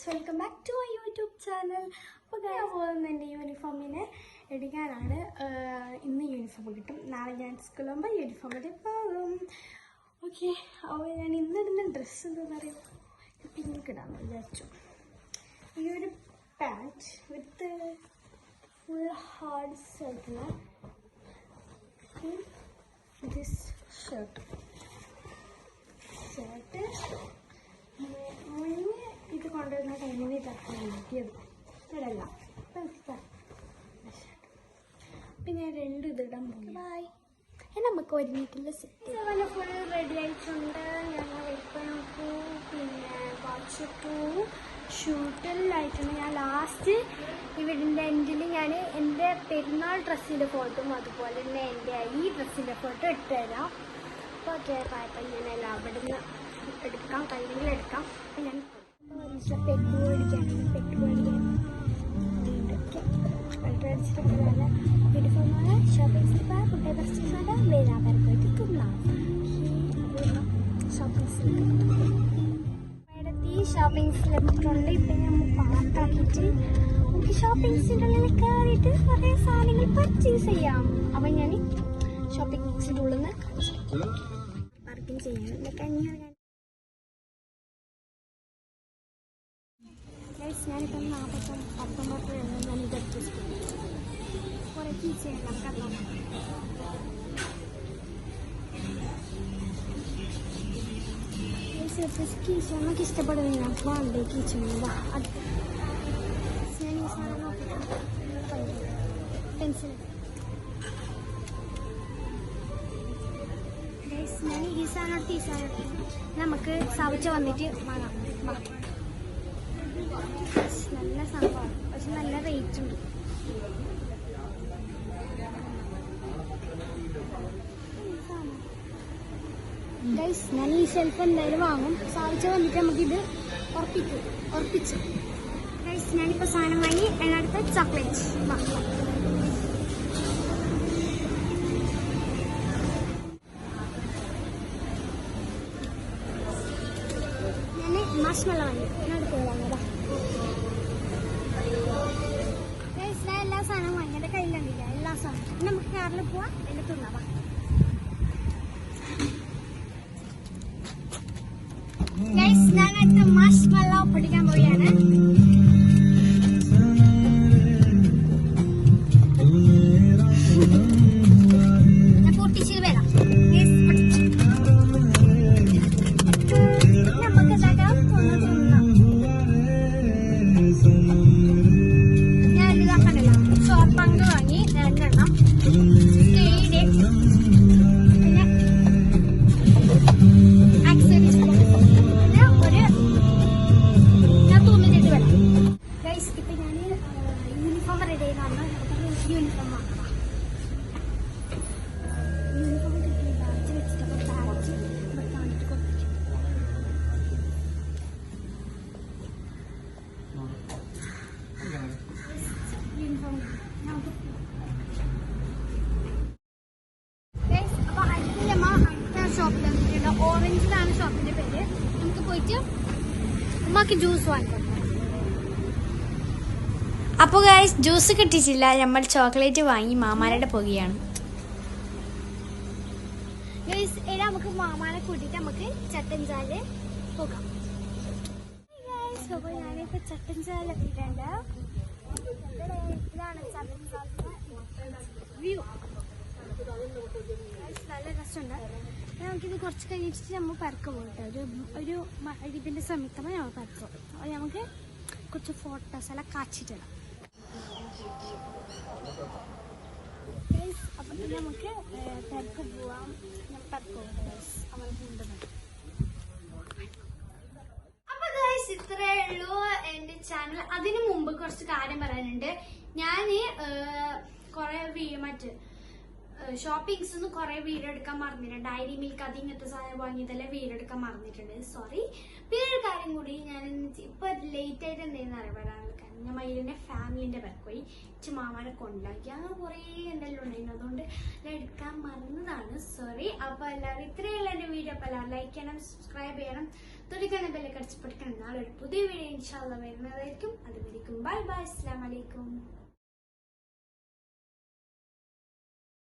Welcome back to my YouTube channel. അപ്പോൾ ഞാൻ പോകുന്ന എൻ്റെ യൂണിഫോമിനെ എടുക്കാനാണ്. ഇന്ന് യൂണിഫോം കിട്ടും, നാളെ ഞാൻ സ്കൂളിൽ പോകുമ്പോൾ യൂണിഫോമിൽ പോകും. ഓക്കെ, അപ്പോൾ ഞാൻ ഇന്നിടുന്ന ഡ്രസ്സ് എന്താണെന്ന് അറിയാം, പിങ്ക് ഇടാമെന്ന് വിചാരിച്ചു. ഈ ഒരു pant with full hard circle, this shirt മുന്നേ ഇത് കൊണ്ടുവരുന്ന ടൈമിന് ഇതൊക്കെ കിട്ടിയത് ഇടല്ല. അപ്പം ഞാൻ രണ്ട് ഇതിടാൻ പോകും. ബായ്, നമുക്ക് ഒരുമിട്ടുള്ള സെറ്റ് അതുപോലെ ഫുൾ റെഡി ആയിട്ടുണ്ട്. ഞങ്ങൾ വെൽക്കം നോക്കൂ, പിന്നെ വാച്ചിട്ടു ഷൂട്ടിലായിട്ടുണ്ട്. ഞാൻ ലാസ്റ്റ് ഇവിടിൻ്റെ എൻഡിൽ ഞാൻ എൻ്റെ പെരുന്നാൾ ഡ്രസ്സിൻ്റെ ഫോട്ടോയും അതുപോലെ തന്നെ എൻ്റെ ഈ ഡ്രസ്സിൻ്റെ ഫോട്ടോ ഇട്ട് തരാം. അപ്പോൾ ഓക്കെ, പായപ്പം ഞാൻ എല്ലാം അവിടെ നിന്ന് എടുക്കാം, കയ്യിൽ എടുക്കാം. അപ്പം ഞാൻ പെറ്റ് മേടിക്കാനാണ്. പെറ്റ് മേടിക്കാൻ അടിച്ചിട്ടൊക്കെ നല്ല യൂണിഫോമാണ്. ഷോപ്പിംഗ് സ്ലിപ്പ് കുട്ടിയെ പർച്ചേസാണ് വേദാപരമായിട്ട് തിന്നാം. ഷോപ്പിംഗ് സ്ലിപ്പ് ഈ ഷോപ്പിംഗ് സ്ലിപ്പുണ്ട്. ഇപ്പം ഞാൻ പാർക്കാക്കിയിട്ട് നമുക്ക് ഷോപ്പിംഗ്സിൻ്റെ ഉള്ളിൽ കയറിയിട്ട് കുറേ സാധനങ്ങൾ പർച്ചേസ് ചെയ്യാം. അപ്പം ഞാൻ ഷോപ്പിംഗ്സിൻ്റെ ഉള്ളിൽ നിന്ന് പാർക്കിങ് ചെയ്യാൻ കഞ്ഞി ഞാനിപ്പം 19 ഞാൻ ഇത് അഡ്ജസ്റ്റ് ചെയ്യും. കുറേ കീച്ച് ചെയ്യണം കണ്ടോ. കീച്ച് നമുക്ക് ഇഷ്ടപ്പെടുന്നില്ല, വേണ്ടേ കീച്ച് അത് ഞാൻ ഈ സാധനം നോക്കിയിട്ട് പെൻസിൽ ഞാൻ ഈ സാധനം എടുത്ത് ഈ സാധനം എടുത്ത് നമുക്ക് സവച്ച വന്നിട്ട് വാങ്ങാം. നല്ല സംഭവമാണ്, പക്ഷെ നല്ല റേറ്റ് ഉണ്ട്. ഗൈസ്, ഞാൻ ഈ ഷെൽഫ് എന്തായാലും വാങ്ങും. സാധിച്ച വന്നിട്ട് നമുക്കിത് ഉറപ്പിച്ചു. ഗൈസ്, ഞാനിപ്പോൾ സാധനം വാങ്ങി. അതിനടുത്ത് ചോക്ലേറ്റ് വാങ്ങാം. ഞാൻ മാഷ്മല വാങ്ങി. അതിനടുത്ത് വാങ്ങാം. എല്ലാ സാധനവും വാങ്ങി. എൻ്റെ കയ്യിലുണ്ടില്ല എല്ലാ സാധനവും. നമുക്ക് കാറിൽ പോവാം, അതിൻ്റെ തിന്നാവാം. ഞാൻ അടുത്ത മാഷ്മല പൊടിക്കാൻ പോവുകയാണ്. ഞാൻ പൊട്ടിച്ച് വരാം. നമുക്ക് ഇതാക്കാം. ഞാൻ ഇതാക്കണ്ടല്ലോ, ചോപ്പങ്ക് വാങ്ങി 2 എണ്ണം. പിന്നെ ആക്സസറീസ് ഞാൻ തോന്നിട്ട് വരാം. ഗൈസ്, ഇപ്പം ഞാൻ യൂണിഫോം റെഡി ആയിട്ടാണ്. യൂണിഫോം വാങ്ങാം. യൂണിഫോം കിട്ടി ബാച്ച് വെച്ചിട്ടപ്പോൾ ബാച്ച് വെക്കാണ്ടിട്ട് കൊടുത്തു. യൂണിഫോം നമുക്ക് ഗൈസ്, അപ്പോൾ അടുത്ത ഷോപ്പിൽ വന്നിട്ടുണ്ട്. ഓറഞ്ചിലാണ് ഷോപ്പിൻ്റെ പേര്. നമുക്ക് പോയിട്ട് ഉമ്മാക്ക് ജ്യൂസ് വാങ്ങിക്കാം. അപ്പോൾ ഗൈസ്, ജ്യൂസ് കിട്ടിയിട്ടില്ല. നമ്മൾ ചോക്ലേറ്റ് വാങ്ങി മാമാരുടെ പോകുകയാണ്. ഗൈസ്, ഇനി നമുക്ക് മാമാനെ കൂട്ടിയിട്ട് നമുക്ക് ചട്ടൻചാല് പോകാം. ഗൈസ്, അപ്പോൾ ഞാനിപ്പോൾ ചട്ടൻചാൽ എത്തിയിട്ടുണ്ട്. ഇതാണ് ചട്ടൻചാലിൻ്റെ വ്യൂ. നല്ല രസമുണ്ട്. നമുക്കിത് കുറച്ച് കഴിഞ്ഞിട്ട് നമ്മൾ പരക്കം പോയിട്ട് ഒരു ഇതിൻ്റെ സമയത്തുമ്പോൾ നമ്മൾ പരക്കും. അപ്പോൾ നമുക്ക് കുറച്ച് ഫോട്ടോസ് എല്ലാം കാച്ചിട്ടിടാം. അപ്പം നമുക്ക് പരക്കം പോവാം. ഞാൻ പരക്കം അവൾ കൊണ്ടുവന്നു. അപ്പോൾ ഗൈസ്, ഇത്രയേ ഉള്ളൂ എൻ്റെ ചാനൽ. അതിനു മുമ്പ് കുറച്ച് കാര്യം പറയാനുണ്ട്. ഞാൻ കുറേ മറ്റ് ഷോപ്പിംഗ്സ് ഒന്നും കുറെ വീഡിയോ എടുക്കാൻ മറന്നിട്ടുണ്ട്. ഡയറി മിൽക്ക് അത് ഇങ്ങനത്തെ സാധനം വാങ്ങിയതെല്ലാം വീഡിയോ എടുക്കാൻ മറന്നിട്ടുണ്ട്, സോറി. പിന്നെ ഒരു കാര്യം കൂടി, ഞാൻ ഇപ്പൊ ലേറ്റ് ആയിട്ട് എന്തെങ്കിലും അറിയാൻ വരാനുള്ള കാര്യം, ഞാൻ മയിലിന്റെ ഫാമിലിന്റെ പേർക്ക് പോയി മാമാനെ കൊണ്ടാക്കി, അങ്ങനെ കുറെ എന്തെല്ലാം ഉണ്ടായിരുന്നു, അതുകൊണ്ട് എടുക്കാൻ മറന്നതാണ്, സോറി. അപ്പൊ എല്ലാവരും ഇത്രയുള്ള എന്റെ വീഡിയോ. അപ്പൊ എല്ലാവരും ലൈക്ക് ചെയ്യണം, സബ്സ്ക്രൈബ് ചെയ്യണം, തൊടിക്കാൻ ബെല്ലൊക്കെ അടിച്ച് പഠിക്കണം. നാളെ ഒരു പുതിയ വീഡിയോ ഇൻഷാ അല്ലാഹ് വരുന്നതായിരിക്കും. അതുവരെയും ബൈ ബൈ, അസ്സലാമു അലൈക്കും.